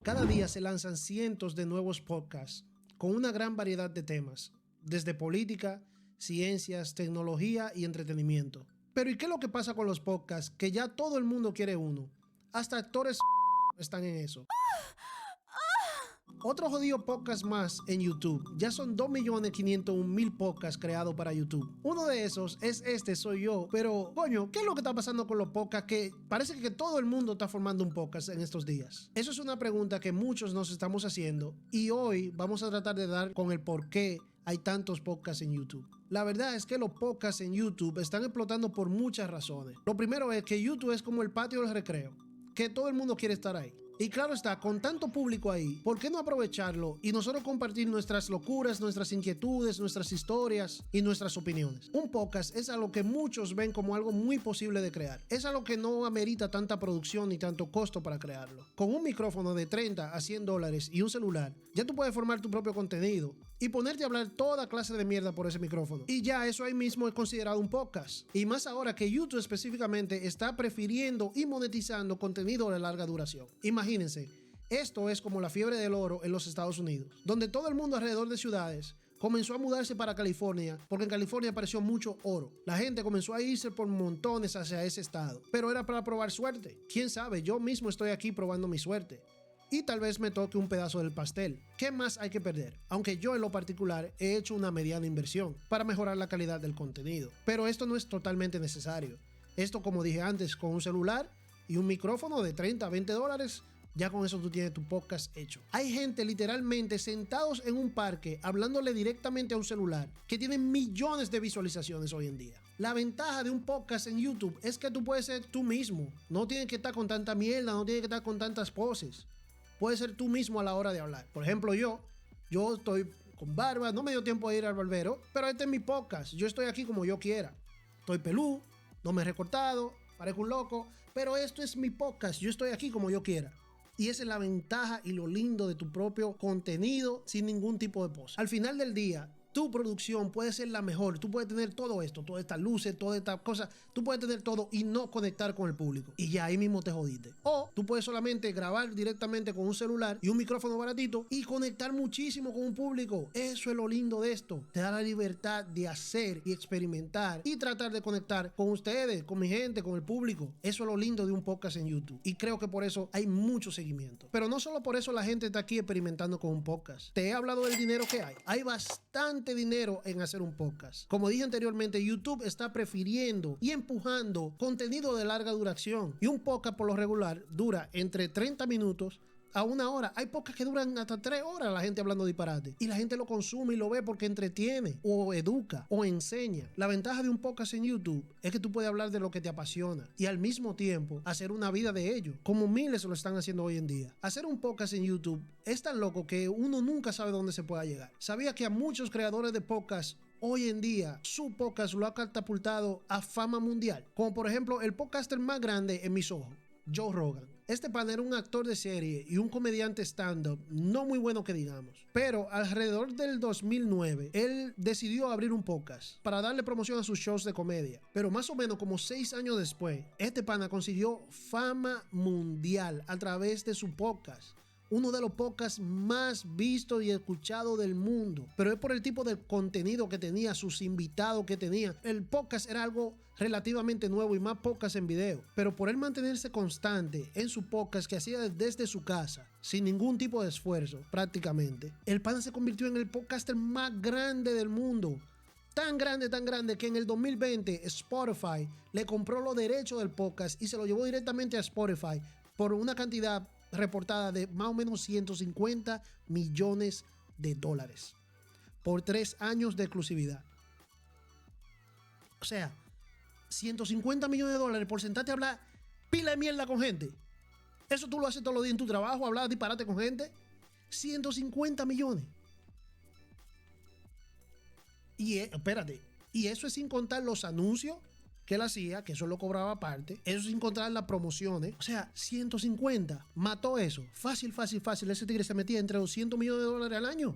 Cada día se lanzan cientos de nuevos podcasts con una gran variedad de temas, desde política, ciencias, tecnología y entretenimiento. Pero ¿y qué es lo que pasa con los podcasts? Que ya todo el mundo quiere uno. Hasta actores están en eso. Otro jodido podcast más en YouTube. Ya son 2.501.000 podcasts creados para YouTube. Uno de esos es soy yo. Pero, coño, ¿qué es lo que está pasando con los podcasts? Que parece que todo el mundo está formando un podcast en estos días. Eso es una pregunta que muchos nos estamos haciendo. Y hoy vamos a tratar de dar con el por qué hay tantos podcasts en YouTube. La verdad es que los podcasts en YouTube están explotando por muchas razones. Lo primero es que YouTube es como el patio del recreo, que todo el mundo quiere estar ahí. Y claro está, con tanto público ahí, ¿por qué no aprovecharlo y nosotros compartir nuestras locuras, nuestras inquietudes, nuestras historias y nuestras opiniones? Un podcast es algo que muchos ven como algo muy posible de crear. Es algo que no amerita tanta producción ni tanto costo para crearlo. Con un micrófono de 30 a 100 dólares y un celular, ya tú puedes formar tu propio contenido y ponerte a hablar toda clase de mierda por ese micrófono. Y ya eso ahí mismo es considerado un podcast. Y más ahora que YouTube específicamente está prefiriendo y monetizando contenido de larga duración. Imagínense, esto es como la fiebre del oro en los Estados Unidos, donde todo el mundo alrededor de ciudades comenzó a mudarse para California porque en California apareció mucho oro. La gente comenzó a irse por montones hacia ese estado, pero era para probar suerte. Quién sabe, yo mismo estoy aquí probando mi suerte. Y tal vez me toque un pedazo del pastel. ¿Qué más hay que perder? Aunque yo en lo particular he hecho una mediana inversión para mejorar la calidad del contenido. Pero esto no es totalmente necesario. Esto, como dije antes, con un celular y un micrófono de 30 a 20 dólares, ya con eso tú tienes tu podcast hecho. Hay gente literalmente sentados en un parque hablándole directamente a un celular que tiene millones de visualizaciones hoy en día. La ventaja de un podcast en YouTube es que tú puedes ser tú mismo. No tienes que estar con tanta mierda, no tienes que estar con tantas poses. Puedes ser tú mismo a la hora de hablar. Por ejemplo, yo estoy con barba, no me dio tiempo de ir al barbero, pero este es mi podcast. Yo estoy aquí como yo quiera. Estoy pelú, no me he recortado, parezco un loco, pero esto es mi podcast. Yo estoy aquí como yo quiera. Y esa es la ventaja y lo lindo de tu propio contenido sin ningún tipo de pose. Al final del día, tu producción puede ser la mejor. Tú puedes tener todo esto, todas estas luces, todas estas cosas. Tú puedes tener todo y no conectar con el público. Y ya ahí mismo te jodiste. O tú puedes solamente grabar directamente con un celular y un micrófono baratito y conectar muchísimo con un público. Eso es lo lindo de esto. Te da la libertad de hacer y experimentar y tratar de conectar con ustedes, con mi gente, con el público. Eso es lo lindo de un podcast en YouTube. Y creo que por eso hay mucho seguimiento. Pero no solo por eso la gente está aquí experimentando con un podcast. Te he hablado del dinero que hay. Hay bastante dinero en hacer un podcast. Como dije anteriormente, YouTube está prefiriendo y empujando contenido de larga duración. Y un podcast por lo regular dura entre 30 minutos a 1 hora. Hay podcasts que duran hasta 3 horas la gente hablando disparate. Y la gente lo consume y lo ve porque entretiene, o educa, o enseña. La ventaja de un podcast en YouTube es que tú puedes hablar de lo que te apasiona y al mismo tiempo hacer una vida de ello, como miles lo están haciendo hoy en día. Hacer un podcast en YouTube es tan loco que uno nunca sabe dónde se pueda llegar. ¿Sabía que a muchos creadores de podcasts hoy en día su podcast lo ha catapultado a fama mundial? Como por ejemplo el podcaster más grande en mis ojos, Joe Rogan. Este pan era un actor de serie y un comediante stand-up no muy bueno que digamos. Pero alrededor del 2009, él decidió abrir un podcast para darle promoción a sus shows de comedia. Pero más o menos como 6 años después, este pana consiguió fama mundial a través de su podcast. Uno de los podcasts más vistos y escuchados del mundo. Pero es por el tipo de contenido que tenía, sus invitados que tenía. El podcast era algo relativamente nuevo y más podcasts en video. Pero por él mantenerse constante en su podcast que hacía desde su casa, sin ningún tipo de esfuerzo prácticamente, el pana se convirtió en el podcaster más grande del mundo. Tan grande que en el 2020 Spotify le compró los derechos del podcast y se lo llevó directamente a Spotify por una cantidad reportada de más o menos 150 millones de dólares por 3 años de exclusividad. O sea, 150 millones de dólares por sentarte a hablar pila de mierda con gente. Eso tú lo haces todos los días en tu trabajo, hablar disparate con gente. 150 millones. Y espérate, y eso es sin contar los anuncios que él hacía, que eso lo cobraba aparte, eso sin contar las promociones. O sea, 150, mató eso. Fácil. Ese tigre se metía entre 200 millones de dólares al año.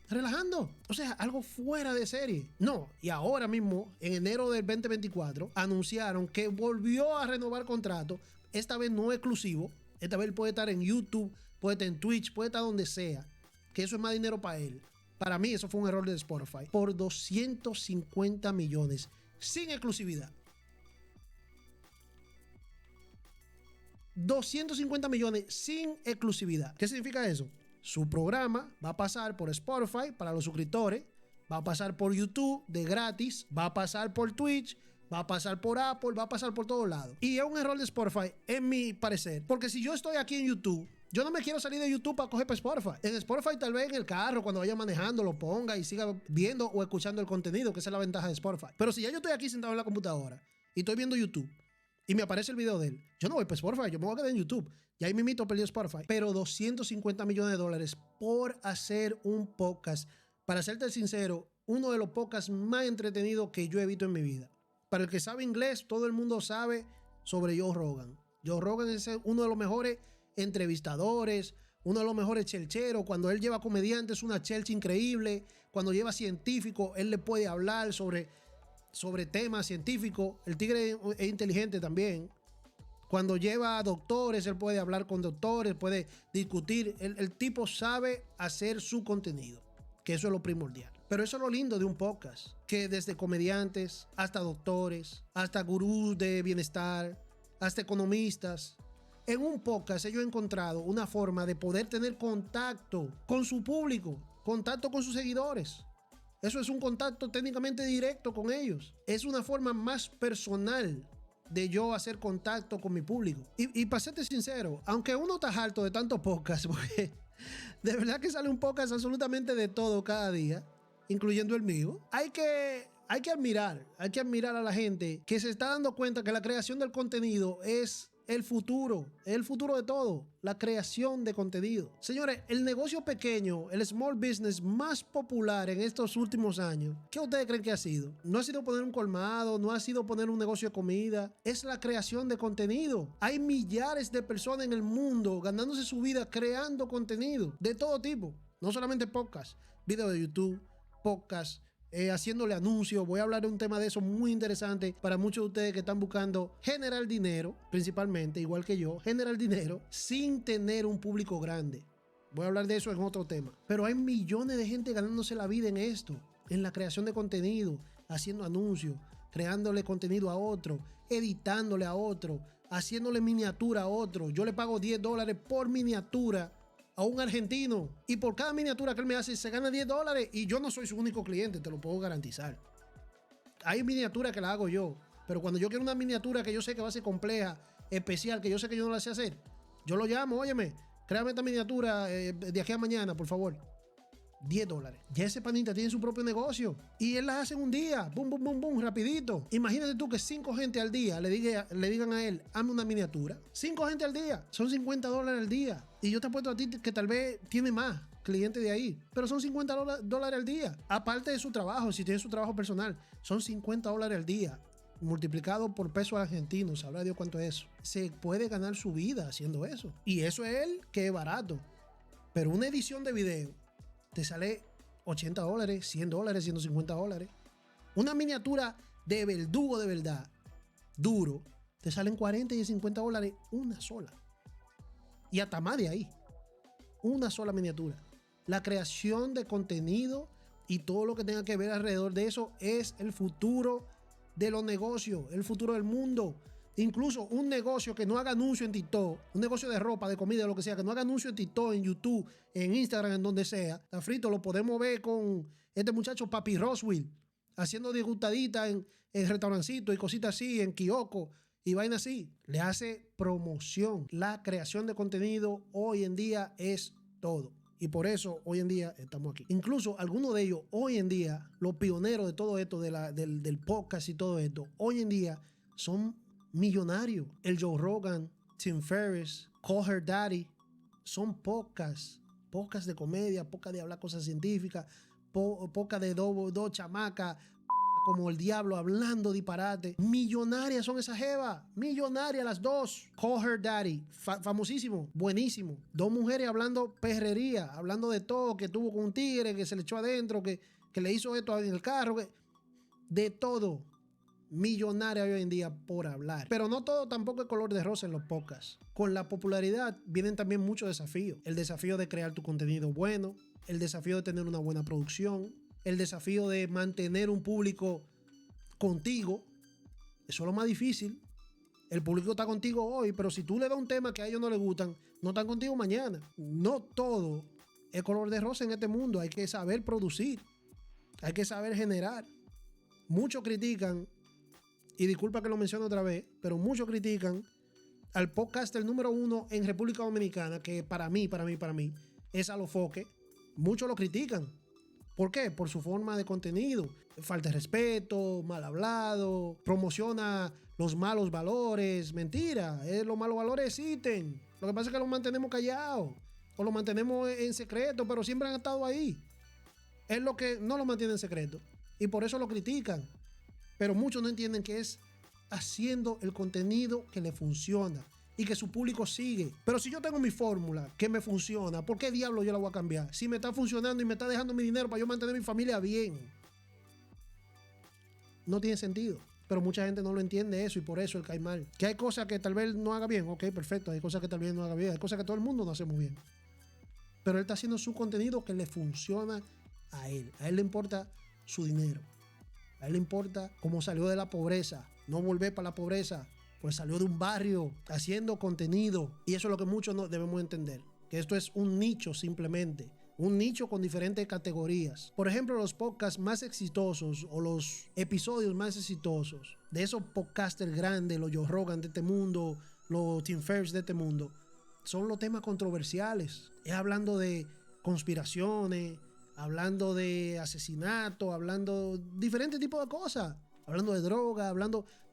Relajando. O sea, algo fuera de serie. No, y ahora mismo, en enero del 2024, anunciaron que volvió a renovar contrato. Esta vez no exclusivo. Esta vez puede estar en YouTube puede estar en Twitch, puede estar donde sea, que eso es más dinero para él. Para mí eso fue un error de Spotify. Por 250 millones, sin exclusividad. 250 millones sin exclusividad. ¿Qué significa eso? Su programa va a pasar por Spotify para los suscriptores, va a pasar por YouTube de gratis, va a pasar por Twitch, va a pasar por Apple, va a pasar por todos lados. Y es un error de Spotify, en mi parecer, porque si yo estoy aquí en YouTube, yo no me quiero salir de YouTube para coger para Spotify. En Spotify tal vez en el carro, cuando vaya manejando, lo ponga y siga viendo o escuchando el contenido, que esa es la ventaja de Spotify. Pero si ya yo estoy aquí sentado en la computadora y estoy viendo YouTube y me aparece el video de él, yo no voy para Spotify, yo me voy a quedar en YouTube. Y ahí mismito perdió Spotify. Pero 250 millones de dólares por hacer un podcast. Para serte sincero, uno de los podcasts más entretenidos que yo he visto en mi vida. Para el que sabe inglés, todo el mundo sabe sobre Joe Rogan. Joe Rogan es uno de los mejores entrevistadores, uno de los mejores chelcheros. Cuando él lleva comediantes, es una chelcha increíble. Cuando lleva científicos, él le puede hablar sobre temas científicos. El tigre es inteligente también. Cuando lleva a doctores, él puede hablar con doctores, puede discutir. El tipo sabe hacer su contenido, que eso es lo primordial. Pero eso es lo lindo de un podcast, que desde comediantes hasta doctores, hasta gurús de bienestar, hasta economistas, en un podcast ellos han encontrado una forma de poder tener contacto con su público, contacto con sus seguidores. Eso es un contacto técnicamente directo con ellos. Es una forma más personal de yo hacer contacto con mi público. Y para serte sincero, aunque uno está harto de tantos podcasts, porque de verdad que sale un podcast absolutamente de todo cada día, incluyendo el mío, hay que admirar a la gente que se está dando cuenta que la creación del contenido es el futuro de todo, la creación de contenido. Señores, el negocio pequeño, el small business más popular en estos últimos años, ¿qué ustedes creen que ha sido? No ha sido poner un colmado, no ha sido poner un negocio de comida, es la creación de contenido. Hay millares de personas en el mundo ganándose su vida creando contenido de todo tipo, no solamente podcast, videos de YouTube, podcast, haciéndole anuncios. Voy a hablar de un tema de eso muy interesante para muchos de ustedes que están buscando generar dinero, principalmente, igual que yo, generar dinero sin tener un público grande. Voy a hablar de eso en otro tema. Pero hay millones de gente ganándose la vida en esto, en la creación de contenido, haciendo anuncios, creándole contenido a otro, editándole a otro, haciéndole miniatura a otro. Yo le pago $10 por miniatura a un argentino, y por cada miniatura que él me hace se gana $10, y yo no soy su único cliente, te lo puedo garantizar. Hay miniaturas que la hago yo, pero cuando yo quiero una miniatura que yo sé que va a ser compleja, especial, que yo sé que yo no la sé hacer, yo lo llamo, óyeme, créame esta miniatura de aquí a mañana, por favor. $10. Ya ese panita tiene su propio negocio y él las hace en un día, boom, boom, boom, boom, rapidito. Imagínate tú que 5 gente al día le digan a él, hazme una miniatura. 5 gente al día, son $50 al día. Y yo te apuesto a ti que tal vez tiene más clientes de ahí, pero son $50 al día. Aparte de su trabajo, si tiene su trabajo personal, son $50 al día. Multiplicado por pesos argentinos, sabrá Dios cuánto es eso. Se puede ganar su vida haciendo eso. Y eso es él, que es barato. Pero una edición de video te sale $80, $100, $150. Una miniatura de verdugo de verdad, duro, te salen $40 y $50 una sola. Y hasta más de ahí. Una sola miniatura. La creación de contenido y todo lo que tenga que ver alrededor de eso es el futuro de los negocios, el futuro del mundo. Incluso un negocio que no haga anuncio en TikTok, un negocio de ropa, de comida, lo que sea, que no haga anuncio en TikTok, en YouTube, en Instagram, en donde sea, está frito, lo podemos ver con este muchacho Papi Roswell, haciendo disgustaditas en restaurancitos y cositas así, en kiosco y vaina así. Le hace promoción. La creación de contenido hoy en día es todo. Y por eso hoy en día estamos aquí. Incluso algunos de ellos hoy en día, los pioneros de todo esto, del podcast y todo esto, hoy en día son millonarios. El Joe Rogan, Tim Ferriss, Call Her Daddy, son podcasts de comedia, podcast de hablar cosas científicas, podcast de dos chamacas como el diablo hablando disparate. Millonarias son esas jevas, millonarias las dos. Call Her Daddy, famosísimo, buenísimo. 2 mujeres hablando perrería, hablando de todo, que tuvo con un tigre, que se le echó adentro, que le hizo esto en el carro, de todo. millonarias hoy en día por hablar. Pero no todo tampoco es color de rosa en los podcasts. Con la popularidad vienen también muchos desafíos. El desafío de crear tu contenido bueno, el desafío de tener una buena producción, el desafío de mantener un público contigo. Eso es lo más difícil. El público está contigo hoy, pero si tú le das un tema que a ellos no les gustan, no están contigo mañana. No todo es color de rosa en este mundo. Hay que saber producir. Hay que saber generar. Muchos critican, y disculpa que lo mencione otra vez, pero muchos critican al podcaster número 1 en República Dominicana, que para mí, es Alofoque. Muchos lo critican. ¿Por qué? Por su forma de contenido. Falta de respeto, mal hablado, promociona los malos valores. Mentira, los malos valores existen. Lo que pasa es que los mantenemos callados o los mantenemos en secreto, pero siempre han estado ahí. Es lo que no lo mantiene en secreto y por eso lo critican. Pero muchos no entienden que es haciendo el contenido que le funciona y que su público sigue. Pero si yo tengo mi fórmula que me funciona, ¿por qué diablo yo la voy a cambiar? Si me está funcionando y me está dejando mi dinero para yo mantener mi familia bien. No tiene sentido. Pero mucha gente no lo entiende eso y por eso él cae mal. Que hay cosas que tal vez no haga bien. Ok, perfecto. Hay cosas que tal vez no haga bien. Hay cosas que todo el mundo no hacemos bien. Pero él está haciendo su contenido que le funciona a él. A él le importa su dinero. A él le importa cómo salió de la pobreza. No volver para la pobreza. Pues salió de un barrio haciendo contenido. Y eso es lo que muchos no debemos entender. Que esto es un nicho simplemente. Un nicho con diferentes categorías. Por ejemplo, los podcasts más exitosos o los episodios más exitosos de esos podcasters grandes, los Joe Rogan de este mundo, los Tim Ferriss de este mundo, son los temas controversiales. Es hablando de conspiraciones, hablando de asesinato, hablando de diferentes tipos de cosas. Hablando de droga,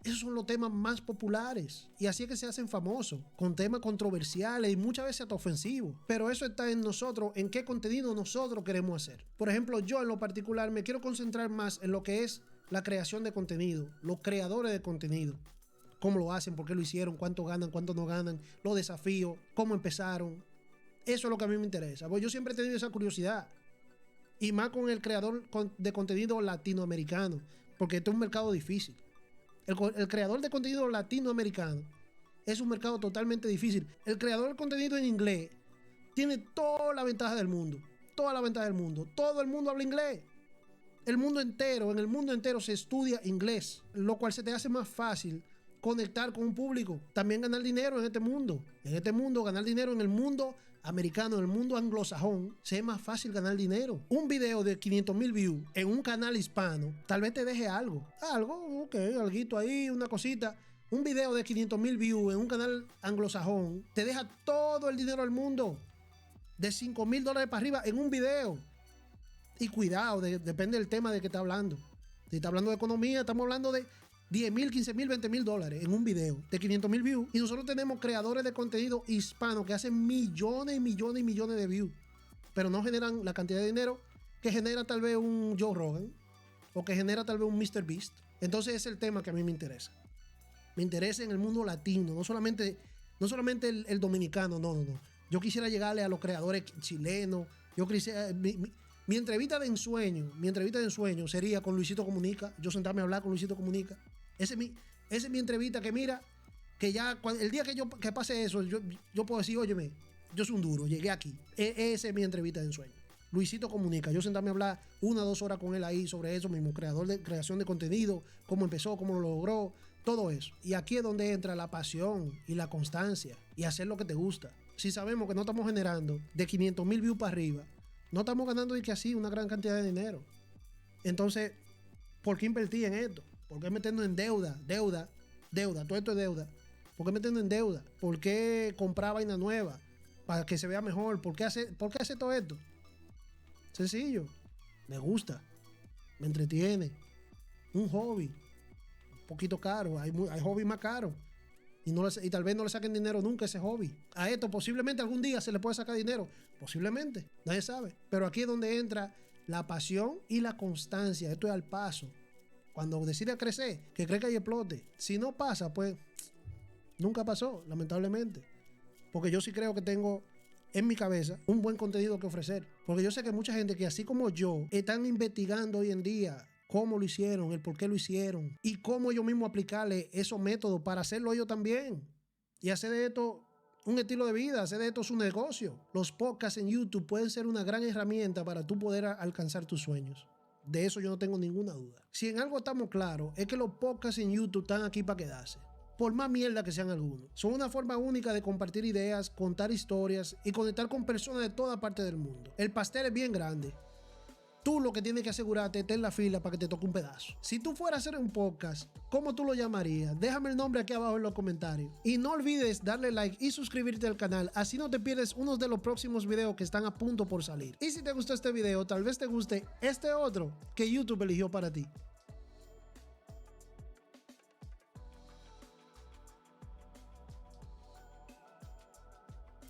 esos son los temas más populares y así es que se hacen famosos, con temas controversiales y muchas veces hasta ofensivos. Pero eso está en nosotros, en qué contenido nosotros queremos hacer. Por ejemplo, yo en lo particular me quiero concentrar más en lo que es la creación de contenido, los creadores de contenido. Cómo lo hacen, por qué lo hicieron, cuánto ganan, cuánto no ganan, los desafíos, cómo empezaron. Eso es lo que a mí me interesa, porque yo siempre he tenido esa curiosidad. Y más con el creador de contenido latinoamericano, porque este es un mercado difícil. El creador de contenido latinoamericano es un mercado totalmente difícil. El creador de contenido en inglés tiene toda la ventaja del mundo. Toda la ventaja del mundo. Todo el mundo habla inglés. En el mundo entero se estudia inglés, lo cual se te hace más fácil conectar con un público. También ganar dinero en este mundo. En este mundo, ganar dinero en el mundo americano, en el mundo anglosajón, se es más fácil ganar dinero. Un video de 500,000 views en un canal hispano, tal vez te deje algo. Algo, ok, alguito ahí, una cosita. Un video de 500,000 views en un canal anglosajón te deja todo el dinero del mundo. De $5,000 para arriba en un video. Y cuidado, depende del tema de que está hablando. Si está hablando de economía, estamos hablando de 10,000, 15,000, 20,000 dólares en un video de 500,000 views. Y nosotros tenemos creadores de contenido hispanos que hacen millones y millones y millones de views, pero no generan la cantidad de dinero que genera tal vez un Joe Rogan o que genera tal vez un Mr. Beast. Entonces es el tema que a mí me interesa. Me interesa en el mundo latino, no solamente el dominicano, no. Yo quisiera llegarle a los creadores chilenos. Yo quisiera... Mi entrevista de ensueño sería con Luisito Comunica. Yo sentarme a hablar con Luisito Comunica. Esa es mi entrevista que mira, que ya el día que pase eso, yo puedo decir, óyeme, yo soy un duro, llegué aquí. Esa es mi entrevista de ensueño. Luisito Comunica. Yo sentarme a hablar 1 o 2 horas con él ahí sobre eso mismo, creación de contenido, cómo empezó, cómo lo logró, todo eso. Y aquí es donde entra la pasión y la constancia y hacer lo que te gusta. Si sabemos que no estamos generando de 500,000 views para arriba, no estamos ganando y que así una gran cantidad de dinero. Entonces, ¿por qué invertir en esto? ¿Por qué meternos en deuda? Todo esto es deuda. ¿Por qué meternos en deuda? ¿Por qué comprar vaina nueva? Para que se vea mejor. ¿Por qué hace todo esto? Sencillo. Me gusta. Me entretiene. Un hobby. Un poquito caro. Hay hobbies más caros. Y tal vez no le saquen dinero nunca a ese hobby. A esto posiblemente algún día se le puede sacar dinero. Posiblemente. Nadie sabe. Pero aquí es donde entra la pasión y la constancia. Esto es al paso. Cuando decide crecer, que crezca y explote. Si no pasa, pues nunca pasó, lamentablemente. Porque yo sí creo que tengo en mi cabeza un buen contenido que ofrecer. Porque yo sé que mucha gente que así como yo están investigando hoy en día cómo lo hicieron, el por qué lo hicieron y cómo ellos mismos aplicarle esos métodos para hacerlo ellos también y hacer de esto un estilo de vida, hacer de esto su negocio. Los podcasts en YouTube pueden ser una gran herramienta para tú poder alcanzar tus sueños. De eso yo no tengo ninguna duda. Si en algo estamos claros, es que los podcasts en YouTube están aquí para quedarse. Por más mierda que sean algunos. Son una forma única de compartir ideas, contar historias y conectar con personas de toda parte del mundo. El pastel es bien grande. Tú lo que tienes que asegurarte es estar en la fila para que te toque un pedazo. Si tú fueras a hacer un podcast, ¿cómo tú lo llamarías? Déjame el nombre aquí abajo en los comentarios. Y no olvides darle like y suscribirte al canal, así no te pierdes unos de los próximos videos que están a punto por salir. Y si te gustó este video, tal vez te guste este otro que YouTube eligió para ti.